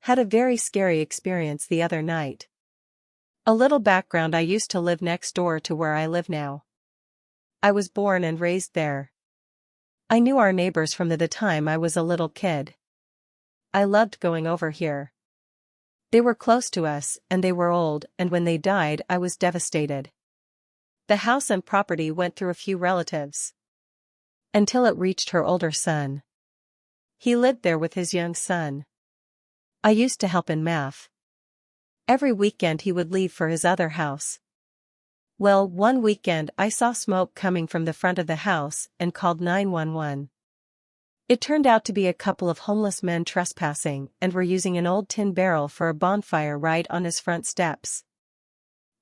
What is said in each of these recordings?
Had a very scary experience the other night. A little background: I used to live next door to where I live now. I was born and raised there. I knew our neighbors from the time I was a little kid. I loved going over here. They were close to us, and they were old, and when they died I was devastated. The house and property went through a few relatives, until it reached her older son. He lived there with his young son. I used to help in math. Every weekend he would leave for his other house. Well, one weekend I saw smoke coming from the front of the house and called 911. It turned out to be a couple of homeless men trespassing and were using an old tin barrel for a bonfire right on his front steps.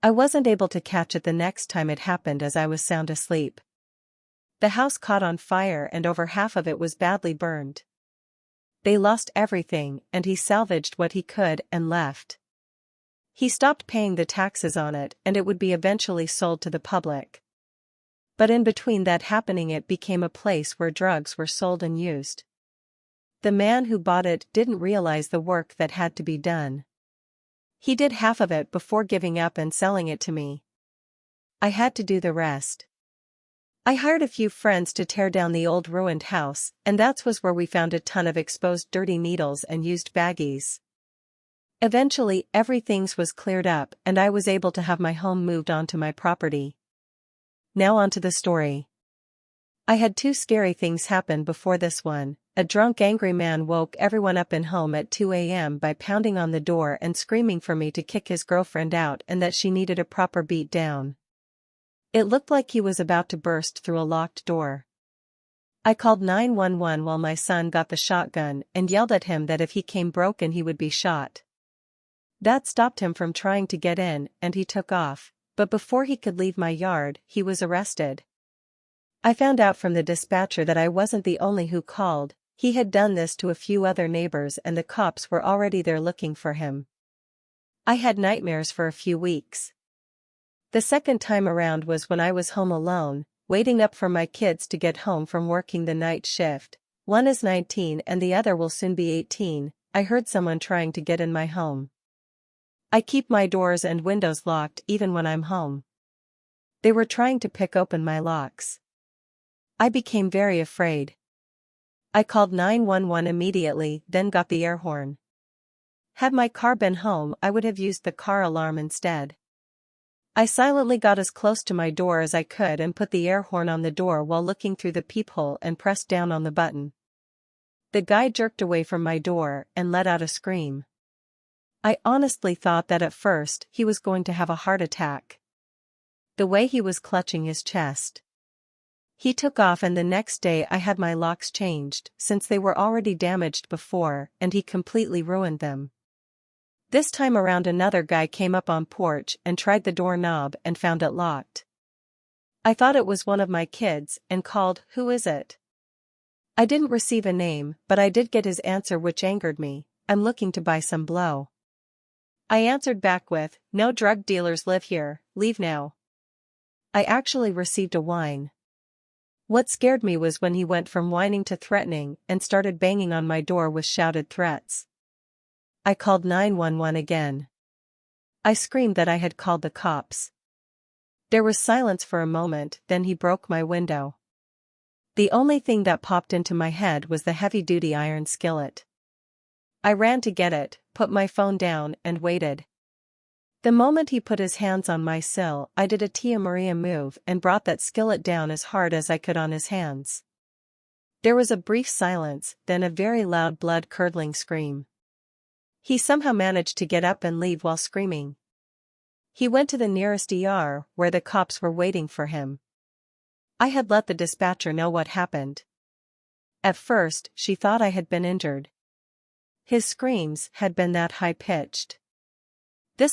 I wasn't able to catch it the next time it happened as I was sound asleep. The house caught on fire and over half of it was badly burned. They lost everything, and he salvaged what he could and left. He stopped paying the taxes on it, and it would be eventually sold to the public. But in between that happening, it became a place where drugs were sold and used. The man who bought it didn't realize the work that had to be done. He did half of it before giving up and selling it to me. I had to do the rest. I hired a few friends to tear down the old ruined house, and that was where we found a ton of exposed dirty needles and used baggies. Eventually everything was cleared up and I was able to have my home moved onto my property. Now onto the story. I had two scary things happen before this one. A drunk angry man woke everyone up in home at 2 a.m. by pounding on the door and screaming for me to kick his girlfriend out and that she needed a proper beat down. It looked like he was about to burst through a locked door. I called 911 while my son got the shotgun and yelled at him that if he came broken he would be shot. That stopped him from trying to get in and he took off, but before he could leave my yard, he was arrested. I found out from the dispatcher that I wasn't the only who called. He had done this to a few other neighbors and the cops were already there looking for him. I had nightmares for a few weeks. The second time around was when I was home alone, waiting up for my kids to get home from working the night shift. One is 19 and the other will soon be 18. I heard someone trying to get in my home. I keep my doors and windows locked even when I'm home. They were trying to pick open my locks. I became very afraid. I called 911 immediately, then got the air horn. Had my car been home, I would have used the car alarm instead. I silently got as close to my door as I could and put the air horn on the door while looking through the peephole and pressed down on the button. The guy jerked away from my door and let out a scream. I honestly thought that at first he was going to have a heart attack. The way he was clutching his chest. He took off and the next day I had my locks changed since they were already damaged before and he completely ruined them. This time around another guy came up on porch and tried the doorknob and found it locked. I thought it was one of my kids and called, "Who is it?" I didn't receive a name, but I did get his answer, which angered me. "I'm looking to buy some blow." I answered back with, "No drug dealers live here, leave now." I actually received a whine. What scared me was when he went from whining to threatening and started banging on my door with shouted threats. I called 911 again. I screamed that I had called the cops. There was silence for a moment, then he broke my window. The only thing that popped into my head was the heavy-duty iron skillet. I ran to get it, put my phone down and waited. The moment he put his hands on my sill, I did a Tia Maria move and brought that skillet down as hard as I could on his hands. There was a brief silence, then a very loud blood-curdling scream. He somehow managed to get up and leave while screaming. He went to the nearest ER, where the cops were waiting for him. I had let the dispatcher know what happened. At first, she thought I had been injured. His screams had been that high-pitched.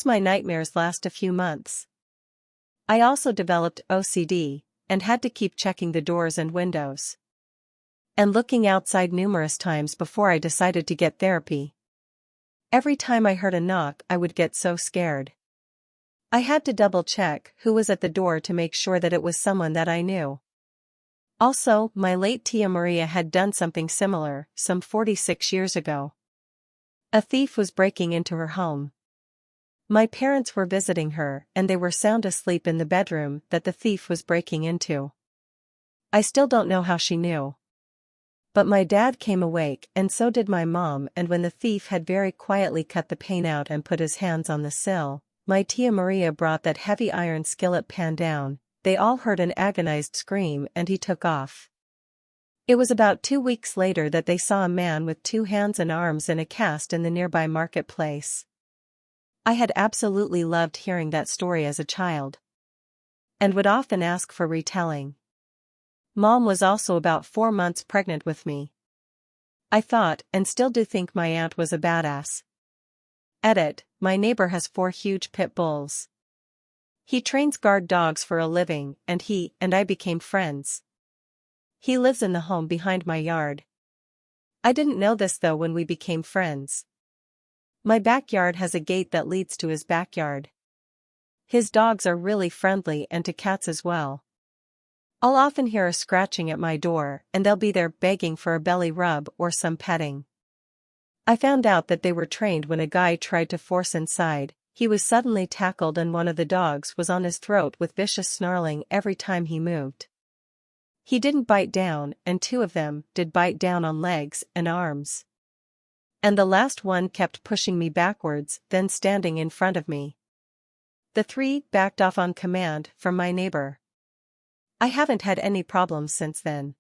My nightmares last a few months. I also developed OCD, and had to keep checking the doors and windows. And looking outside numerous times before I decided to get therapy. Every time I heard a knock, I would get so scared. I had to double-check who was at the door to make sure that it was someone that I knew. Also, my late Tia Maria had done something similar, some 46 years ago. A thief was breaking into her home. My parents were visiting her and they were sound asleep in the bedroom that the thief was breaking into. I still don't know how she knew. But my dad came awake and so did my mom, and when the thief had very quietly cut the pane out and put his hands on the sill, my tia Maria brought that heavy iron skillet pan down, they all heard an agonized scream and he took off. It was about 2 weeks later that they saw a man with 2 hands and arms in a cast in the nearby marketplace. I had absolutely loved hearing that story as a child, and would often ask for retelling. Mom was also about 4 months pregnant with me. I thought, and still do think, my aunt was a badass. Edit, my neighbor has 4 huge pit bulls. He trains guard dogs for a living and he and I became friends. He lives in the home behind my yard. I didn't know this though when we became friends. My backyard has a gate that leads to his backyard. His dogs are really friendly and to cats as well. I'll often hear a scratching at my door and they'll be there begging for a belly rub or some petting. I found out that they were trained when a guy tried to force inside, he was suddenly tackled and one of the dogs was on his throat with vicious snarling every time he moved. He didn't bite down and 2 of them did bite down on legs and arms. And the last one kept pushing me backwards, then standing in front of me. The 3 backed off on command from my neighbor. I haven't had any problems since then.